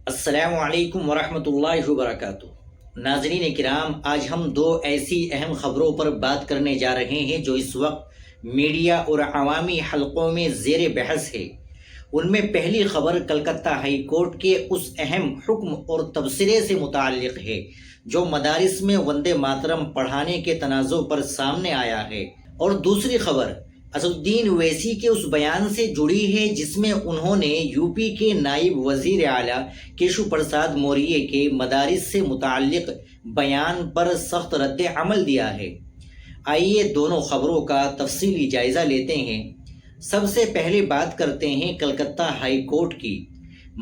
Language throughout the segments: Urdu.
السلام علیکم ورحمۃ اللہ وبرکاتہ۔ ناظرین کرام، آج ہم دو ایسی اہم خبروں پر بات کرنے جا رہے ہیں جو اس وقت میڈیا اور عوامی حلقوں میں زیر بحث ہے۔ ان میں پہلی خبر کلکتہ ہائی کورٹ کے اس اہم حکم اور تبصرے سے متعلق ہے جو مدارس میں وندے ماترم پڑھانے کے تنازع پر سامنے آیا ہے، اور دوسری خبر اسد الدین اویسی کے اس بیان سے جڑی ہے جس میں انہوں نے یو پی کے نائب وزیر اعلیٰ کیشو پرساد موریہ کے مدارس سے متعلق بیان پر سخت رد عمل دیا ہے۔ آئیے دونوں خبروں کا تفصیلی جائزہ لیتے ہیں۔ سب سے پہلے بات کرتے ہیں کلکتہ ہائی کورٹ کی۔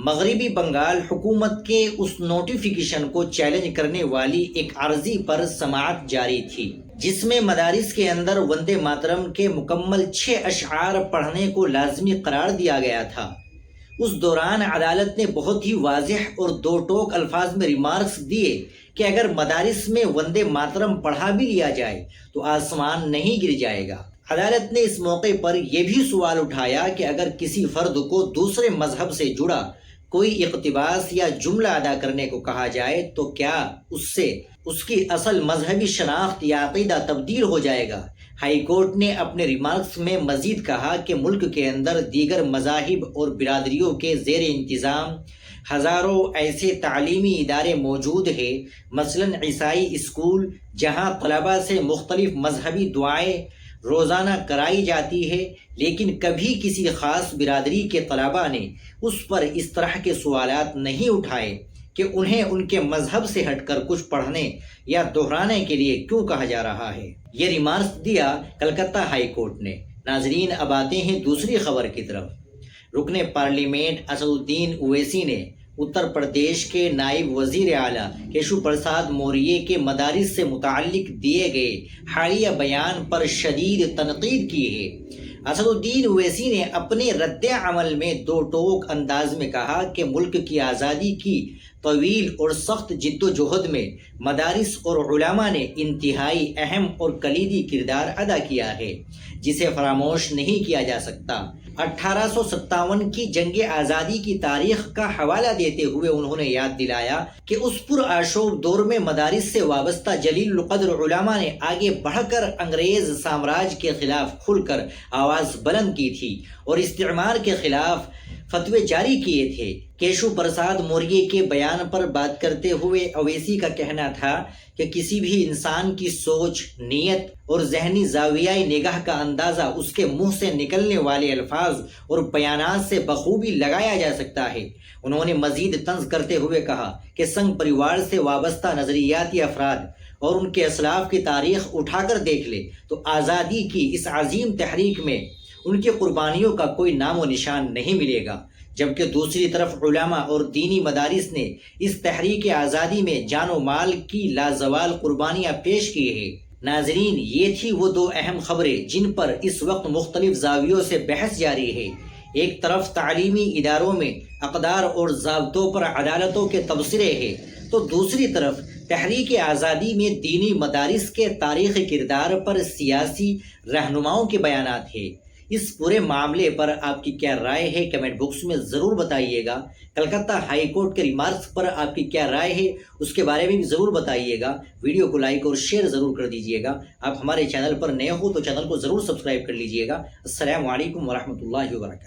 مغربی بنگال حکومت کے اس نوٹیفیکیشن کو چیلنج کرنے والی ایک عرضی پر سماعت جاری تھی جس میں مدارس کے اندر وندے ماترم کے مکمل 6 اشعار پڑھنے کو لازمی قرار دیا گیا تھا۔ اس دوران عدالت نے بہت ہی واضح اور دو ٹوک الفاظ میں ریمارکس دیے کہ اگر مدارس میں وندے ماترم پڑھا بھی لیا جائے تو آسمان نہیں گر جائے گا۔ عدالت نے اس موقع پر یہ بھی سوال اٹھایا کہ اگر کسی فرد کو دوسرے مذہب سے جڑا کوئی اقتباس یا جملہ ادا کرنے کو کہا جائے تو کیا اس سے اس کی اصل مذہبی شناخت یا عقیدہ تبدیل ہو جائے گا؟ ہائی کورٹ نے اپنے ریمارکس میں مزید کہا کہ ملک کے اندر دیگر مذاہب اور برادریوں کے زیر انتظام ہزاروں ایسے تعلیمی ادارے موجود ہیں، مثلاً عیسائی اسکول، جہاں طلباء سے مختلف مذہبی دعائیں روزانہ کرائی جاتی ہے، لیکن کبھی کسی خاص برادری کے طلباء نے اس پر اس طرح کے سوالات نہیں اٹھائے کہ انہیں ان کے مذہب سے ہٹ کر کچھ پڑھنے یا دہرانے کے لیے کیوں کہا جا رہا ہے۔ یہ ریمارکس دیا کلکتہ ہائی کورٹ نے۔ ناظرین، اب آتے ہیں دوسری خبر کی طرف۔ رکن پارلیمنٹ اسد الدین اویسی نے اتر پردیش کے نائب وزیر اعلیٰ کیشو پرساد موریہ کے مدارس سے متعلق دیے گئے حالیہ بیان پر شدید تنقید کی ہے۔ اسد الدین اویسی نے اپنے رد عمل میں دو ٹوک انداز میں کہا کہ ملک کی آزادی کی طویل اور سخت جد و جہد میں مدارس اور علماء نے انتہائی اہم اور کلیدی کردار ادا کیا ہے جسے فراموش نہیں کیا جا سکتا۔ 1857 کی جنگ آزادی کی تاریخ کا حوالہ دیتے ہوئے انہوں نے یاد دلایا کہ اس پرآشوب دور میں مدارس سے وابستہ جلیل القدر علماء نے آگے بڑھ کر انگریز سامراج کے خلاف کھل کر آواز بلند کی تھی اور استعمار کے خلاف فتوے جاری کیے تھے۔ کیشو پرساد موریہ کے بیان پر بات کرتے ہوئے اویسی کا کہنا تھا کہ کسی بھی انسان کی سوچ، نیت اور ذہنی زاویہ نگاہ کا اندازہ اس کے منہ سے نکلنے والے الفاظ اور بیانات سے بخوبی لگایا جا سکتا ہے۔ انہوں نے مزید طنز کرتے ہوئے کہا کہ سنگھ پریوار سے وابستہ نظریاتی افراد اور ان کے اسلاف کی تاریخ اٹھا کر دیکھ لے تو آزادی کی اس عظیم تحریک میں ان کی قربانیوں کا کوئی نام و نشان نہیں ملے گا، جبکہ دوسری طرف علماء اور دینی مدارس نے اس تحریک آزادی میں جان و مال کی لازوال قربانیاں پیش کی ہیں۔ ناظرین، یہ تھی وہ دو اہم خبریں جن پر اس وقت مختلف زاویوں سے بحث جاری ہے۔ ایک طرف تعلیمی اداروں میں اقدار اور ضابطوں پر عدالتوں کے تبصرے ہیں تو دوسری طرف تحریک آزادی میں دینی مدارس کے تاریخی کردار پر سیاسی رہنماؤں کے بیانات ہیں۔ اس پورے معاملے پر آپ کی کیا رائے ہے؟ کمنٹ باکس میں ضرور بتائیے گا۔ کلکتہ ہائی کورٹ کے ریمارکس پر آپ کی کیا رائے ہے اس کے بارے میں بھی ضرور بتائیے گا۔ ویڈیو کو لائک اور شیئر ضرور کر دیجیے گا۔ آپ ہمارے چینل پر نئے ہو تو چینل کو ضرور سبسکرائب کر لیجیے گا۔ السلام علیکم ورحمۃ اللہ وبرکاتہ۔